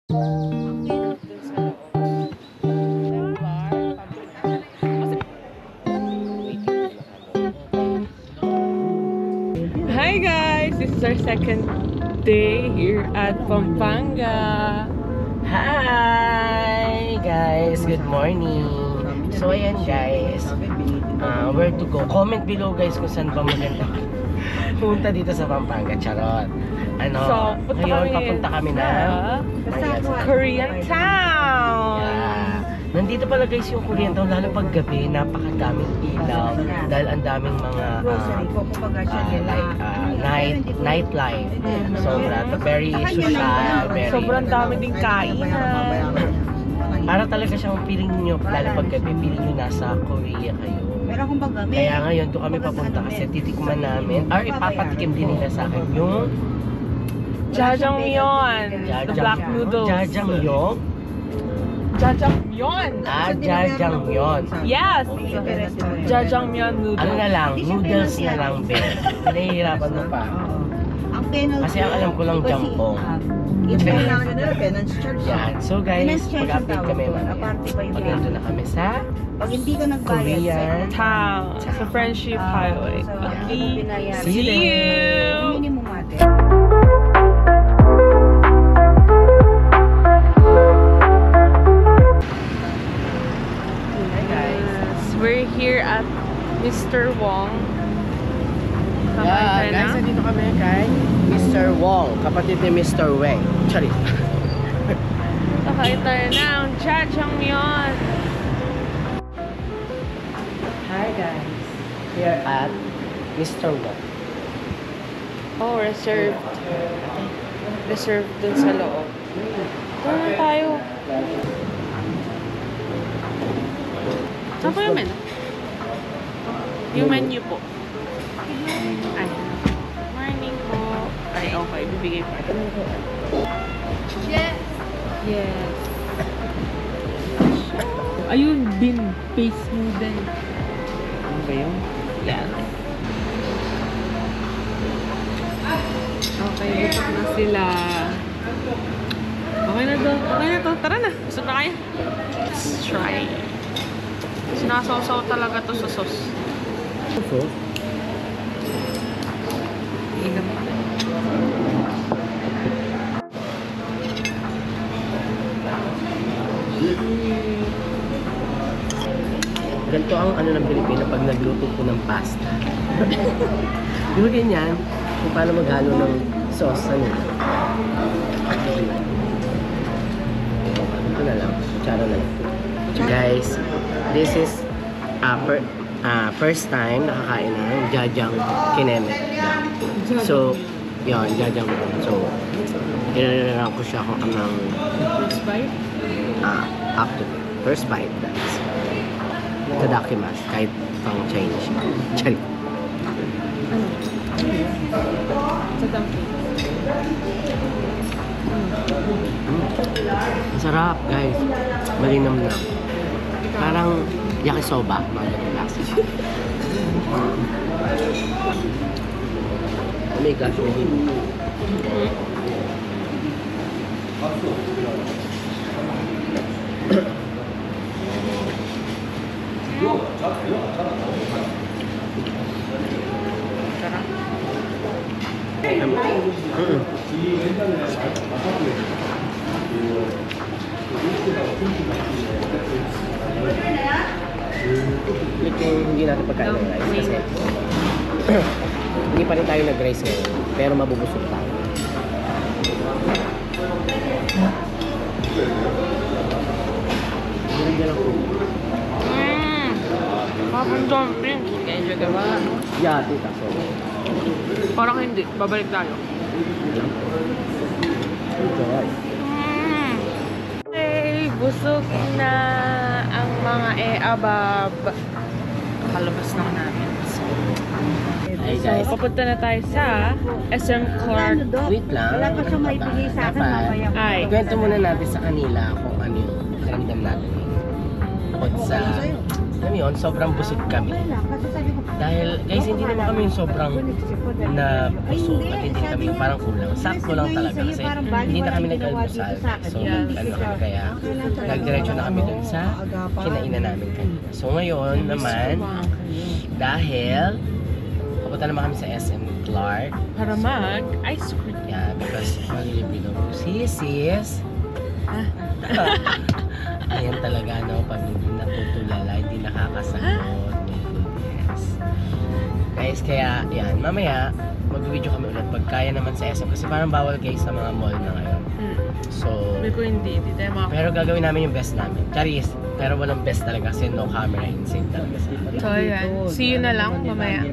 Hi guys! This is our second day here at Pampanga. Hi guys! Good morning! So ayan guys, where to go? Comment below guys kung saan pa maganda punta dito sa Pampanga. Charot! Ngayon papunta kami na Korean Town! Nandito pala guys yung Korean Town, lalo pag gabi, napakadaming ilaw dahil ang daming mga nightlife. Very social, very Sobrang dami ding kainan. para talaga siyang feeling nyo, lalo pag gabi, feeling nyo nasa Korea kayo. Kaya ngayon doon kami papunta kasi titikman namin, or ipapatikim din nila sa akin yung Jajangmyeon, the black noodles. Jajangmyeon? Jajangmyeon. Jajangmyeon. Yes. Jajangmyeon noodles. Ano na lang, noodles na lang, Ben. Nahihirapan mo pa. Kasi ang alam ko lang jampong. Yan. So guys, mag-update kami pag nandun na kami sa Korean Town sa Friendship Highway. Okay. See you. We're here at Mr. Wong. Yeah, guys, nandito kami kay Mr. Wong, kapatid ni Mr. Weng. Charit. Kakain tayo ng Jajangmyeon. Hi guys, here at Mr. Wong. Oh, reserved. Reserved dun sa loob. Doon na tayo. Saan po yung menu? Yung menu po. Ay. Morning po. Ay, okay. Bibigay pa. Yes. Yes. Ayun, bean paste noodle. Ano ba yun? Yes. Okay, busog na sila. Okay na to. Okay na to. Tara na. Busog na kayo. Let's try. Sinasawsaw talaga to sa sauce. Sauce? Igam pa. Ganito ang ano ng Pilipino pag nagluto po ng pasta. Di ba ganyan? Kung paano maghalo ng sauce sa nila. Ito na lang. Kutsara na lang. Guys, this is first time nakakain ng jajang kineme. So, yun, jajang. So, inanaran ko siya kung anong First bite? after first bite, that's tadakimasu, kahit pang Chinese. Charit. Sa dumpling. Masarap, guys. Malinam na. Parang yakisoba, mga ganun lasa. Oh my gosh, hindi natin pagkain ng rice kasi hindi pa rin tayo nag-rice ngayon, pero mabubusog tayo. Parang dumpling. Kaya ka ba? Yeah, tita. So, Parang hindi. Babalik tayo. enjoy. Hey, busog na ang mga e-abab. Kalabas na namin. Hey guys. So, papunta na tayo sa SM Clark. Wait lang. Wala pa siyang maibigay sa akin mamaya. Ay. Kwento muna natin sa kanila kung ano yung karamdam natin. Bukod sa alam mo yun, sobrang busog kami. Dahil guys, hindi naman kami yung sobrang na busog at hindi kami yung parang kulang. Sakto lang talaga kasi hindi na kami nag-almusal. So, ano kami kaya nagdiretso na kami dun sa kinainan namin kanina. So, ngayon naman, dahil papunta naman kami sa SM Clark. Para mag-ice cream. Yeah, because maglilibre daw po si sis. Ayan talaga, no? Pag hindi natutulala, hindi nakakasagot. My goodness. Guys, kaya, yan. Mamaya, mag-video kami ulit. Pag kaya naman sa SM. Kasi parang bawal guys sa mga mall na ngayon. So, Sabi ko hindi tayo mga... pero gagawin namin yung best namin. Charis, pero walang best talaga kasi no camera insane talaga sa akin. So, ayan. See you na lang mamaya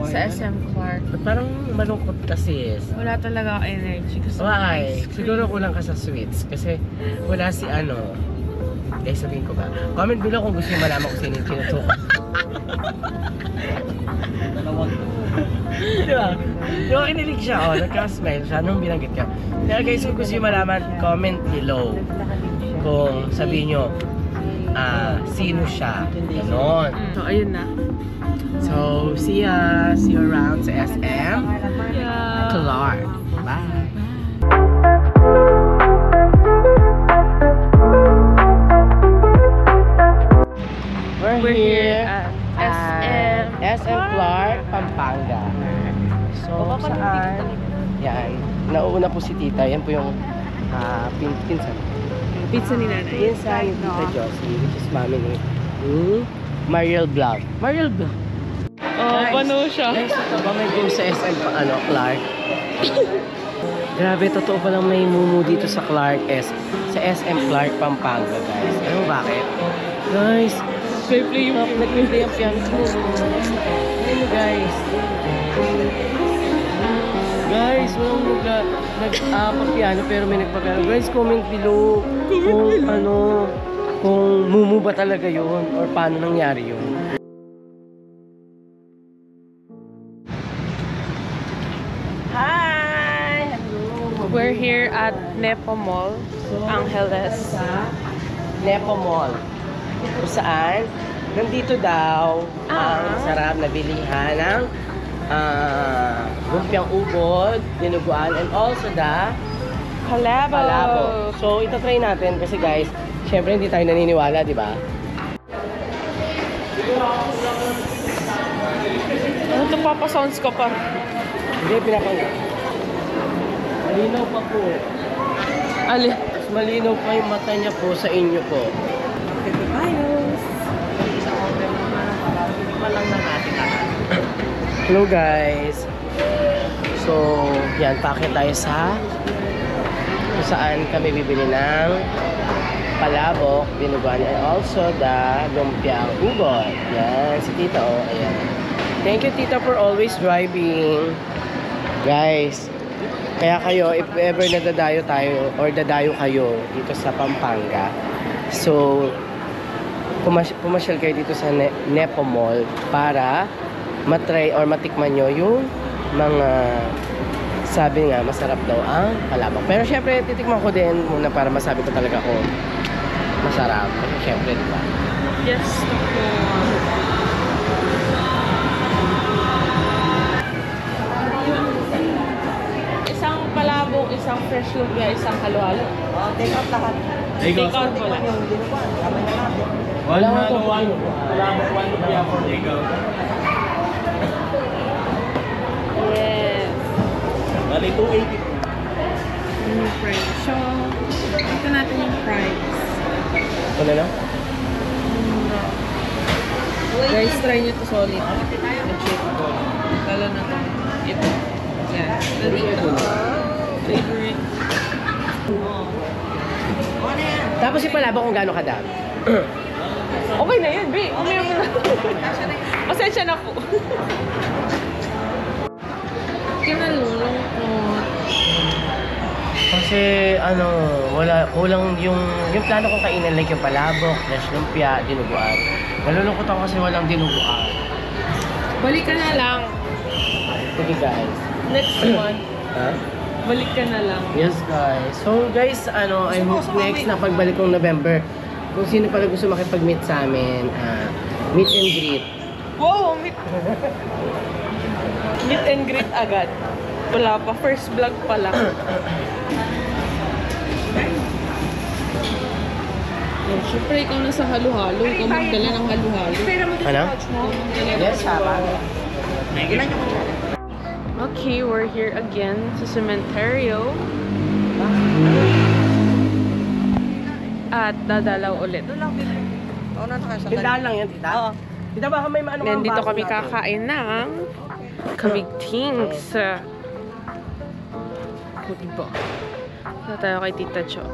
sa SM Clark. But parang malungkot kasi. Wala talaga ako energy. Gusto ko Why? ice cream. Siguro kulang ka sa sweets kasi wala si ano. Guys, sabihin ko ba? Comment below kung gusto nyo malaman kung sino yung tinutukoy. Diba? Yung kinilig siya, oh, nagka-smile siya nung binanggit ka. Kaya guys, kung gusto nyo malaman, comment below kung sabihin nyo, sino siya. Ganon. So, ayun na. So, see ya! See you around sa SM Yeah. Clark. Bye! We're here at SM Clark, Pampanga. So, saan? Yan. Nauuna po si Tita. Yan po yung pinsan. Pizza ni nanay. Pinsan ni Tita Josie, which is mami ni Mariel Vlog. Mariel Vlog. Oh, pano siya. Guys, ito ba may game sa SM Clark? Grabe, totoo palang may mumu dito sa Clark sa SM Clark, Pampanga, guys. Alam mo bakit? Guys, Play yung nag-play ang piano. Ayun, guys. Guys, walang nag-piano pero may nagpa-piano. Guys, comment below kung ano, kung mumu ba talaga yun or paano nangyari yun. Hi! Hello! We're here at Nepo Mall, Angeles. Sa Nepo Mall. Kung saan, nandito daw ang sarap na bilihan ng lumpiang ubod, dinuguan, and also the palabok. So, itatry natin kasi guys, syempre hindi tayo naniniwala, di ba? Ano ito papasounds ko pa? Hindi, pinakang. Malinaw pa po. Ali. Mas malinaw pa yung mata niya po sa inyo po. Hello guys. So, yan, packet tayo sa kung saan kami bibili ng palabok, dinuguan, and also the lumpiang ubod. Yan, si Tita, oh, ayan. Thank you, Tita, for always driving. Guys, kaya kayo, if ever nadadayo tayo or dadayo kayo dito sa Pampanga, so, pumasyal kayo dito sa Nepo Mall para matry or matikman nyo yung mga sabi nga masarap daw ang palabok. Pero syempre titikman ko din muna para masabi ko talaga kung masarap. Kasi syempre diba? Yes, ako. Isang palabok, isang fresh lumpia, isang halo-halo. Take out lahat. Take out mo lang. Wala nga ito. Palabok, one lumpia for take out. Yes. Bali, 280. Fries. So, ito natin yung fries. Ito na lang? Guys, try nyo to solid. Legit. Lalo na to. Ito. Yan. Favorite. Tapos yung palabok kung gaano kadami. Okay na yan, Bri. Umaya mo na. Pasensya na po. Kinalulungkot. Kasi ano, kulang yung plano kong kainan like yung palabok, fresh lumpia, dinuguan. Nalulungkot ako kasi walang dinuguan. Balik ka na lang. Sige guys. Next month. Ha? Balik ka na lang. Yes guys. So guys, I hope next na pagbalik kong November, kung sino pala gusto makipag-meet sa amin, meet and greet. Wow, meet and greet agad. Wala pa, first vlog pa lang. Oh, syempre, ikaw na sa halo-halo. Ikaw magdala ng halo-halo. Ano? Yes, tama. Okay, we're here again sa cementerio. At dadalaw ulit. Tindahan lang yan, tita? Oo. Tita, baka may maano Then dito kami kakain ng kamigtings. O, diba? Na tayo kay Tita Jo.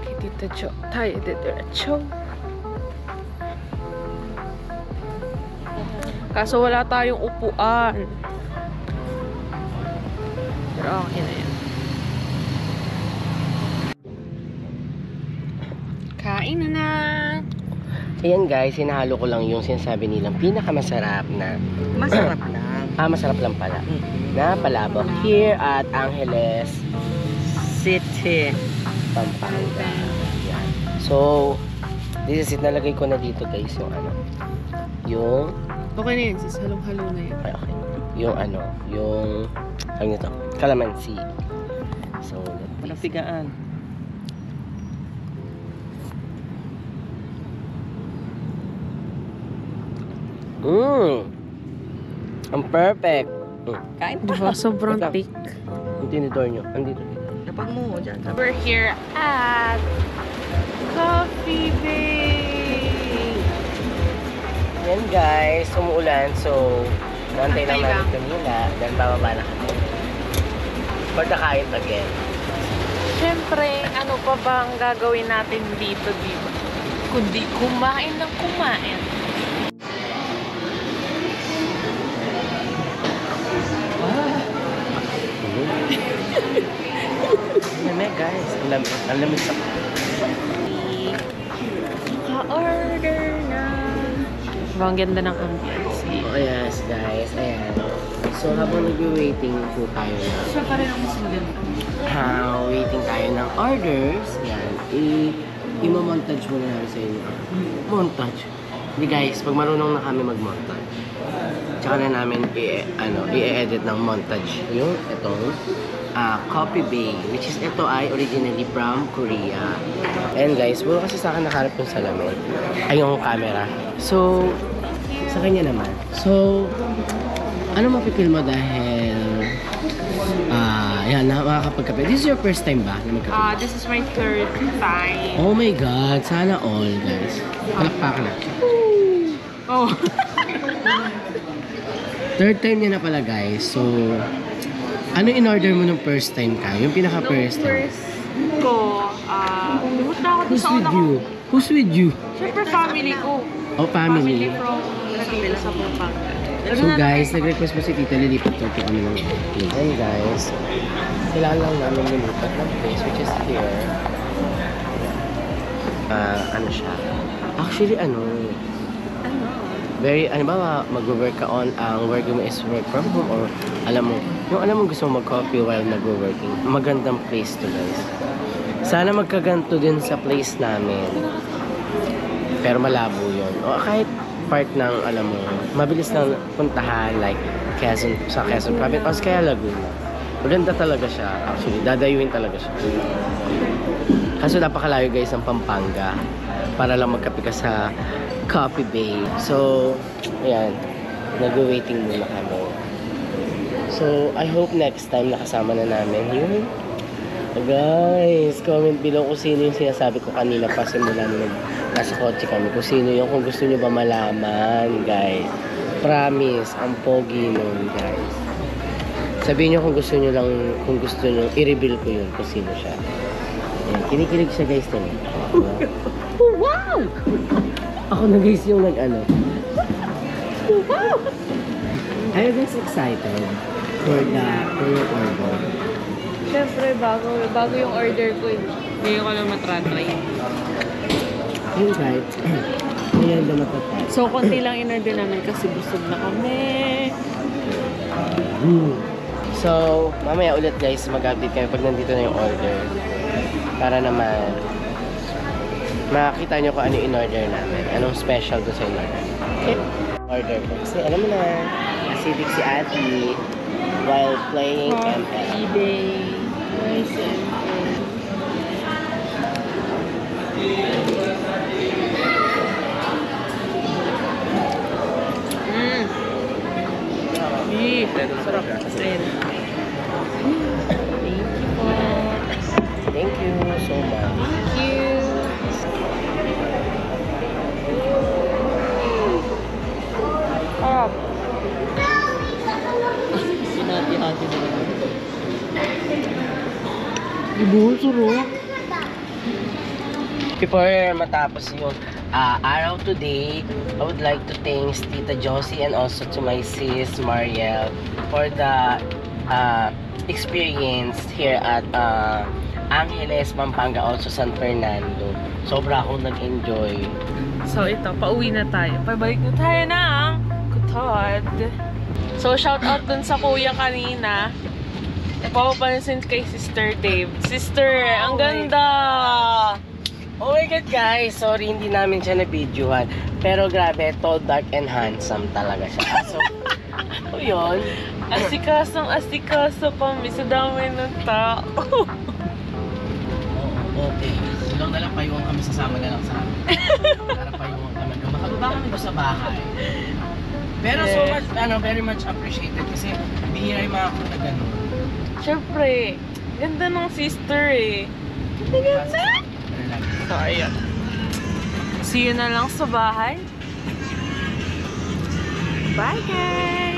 Kay Tita Jo. Tayo diretso. Kaso wala tayong upuan. Pero okay na yan. Kain na na! Ayan guys, hinahalo ko lang yung sinasabi nilang pinakamasarap na... Masarap lang. masarap lang pala. Na palabok. Here at Angeles City, Pampanga. Yan. So, this is it. Nalagay ko na dito guys yung ano. Yung... Okay na yan sis. Halong-halo na yan. Okay. Yung ano. Yung... Ano nito? Calamansi. So, Panapigaan. Ang perfect. Kain pa. Diba? Sobrang thick. Ang tinidor nyo. Andito dito. Napag mo dyan. We're here at Coffee Bay. Yan guys, umuulan. So, nantay lang Antay namin lang. kanina. Then bababa na kami. For the kahit again. Siyempre, ano pa ba ang gagawin natin dito, diba? Kundi kumain ng kumain. Lamig guys. Ang lamig sa... Ka-order na. Diba, ang ganda ng ambience. Oh yes guys, ayan. So habang nag-waiting po tayo na... Siya pa rin ang mas maganda. waiting tayo ng orders. Yan. I-montage muna namin sa inyo. Montage. Hindi guys, pag marunong na kami mag-montage, tsaka na namin i-edit ng montage. Yung itong Coffee Bay, which is ito ay originally from Korea. And guys, puro kasi sa akin nakaharap yung salamin. Ay, yung camera. So, sa kanya naman. So, ano mapipil mo dahil yan, makakapagkape. This is your first time ba na magkape? This is my third time. Oh my God, sana all guys. Palakpakan na. Oh. Third time niya na pala guys. So, ano in-order mo nung first time ka? Yung pinaka-first time? First ko, lumot na ako doon Who's sa with una you? ko. Who's with you? Siyempre, family ko. Oh, family. From Laguna sa Pampanga. So guys, nag-request mo si Tita, lilipat ko kami ng place. And guys, kailangan lang namin lilipat ng place, which is here. Ano siya? Actually, very, ba, mag-work ka on, ang work mo is work from home, or alam mo gusto mo mag-coffee while nag-working. Magandang place to guys. Sana magkaganto din sa place namin. Pero malabo yun. O kahit part ng, mabilis lang puntahan, like sa Quezon Province, o kaya Laguna. Maganda talaga siya, actually. Dadayuin talaga siya. Kaso napakalayo guys ang Pampanga para lang magkape ka sa Coffee Bay. So, ayan. Nag-waiting muna kami. So, I hope next time nakasama na namin yung... Guys, comment below kung sino yung sinasabi ko kanina pa simula nung nasa kotse kami. Kung sino yung, kung gusto nyo ba malaman, guys. Promise, ang pogi nun, guys. Sabihin nyo kung gusto nyo lang, kung gusto nyo, i-reveal ko yun kung sino siya. Ayan, kinikilig siya guys din. Wow! Ako na guys yung nag-ano. Wow! Are you guys excited for your order? Siyempre, bago yung order ko. Ngayon ko lang matratry. Yun guys, ngayon na matatay. So, konti lang in-order namin kasi busog na kami. So, mamaya ulit guys, mag-update kami pag nandito na yung order. Para naman, makakita nyo kung ano yung in-order namin. Anong special doon sa in-order. Okay. Order ko. Kasi alam mo na, acidic si Ate while playing ML. eBay. Nice and Sarap. Thank you so much. Thank you. Oh, Sinati-hati na lang. Ibuhol suro. Before matapos yung araw today, I would like to thank Tita Josie and also to my sis Mariel for the experience here at Angeles, Pampanga, also San Fernando. Sobra akong nag-enjoy. so ito, pauwi na tayo. Pabalik na tayo ng Kutod. So, shout out dun sa kuya kanina. Napapansin kay Sister Dave. Sister, ang ganda! Oh my God guys, sorry hindi namin siya na-videohan. Pero grabe, tall, dark, and handsome talaga siya. So, ano yun? Asikaso pa, may sa dami ng tao. Okay, silong na lang payuhan kami, sasama na lang sa amin. Para payuhan kami. Makababa kami doon sa bahay. Pero so much, very much appreciated kasi bihira yung mga kung na gano'n. Siyempre, ganda ng sister eh. Ganda! So, ayun. See you na lang sa bahay. Bye guys!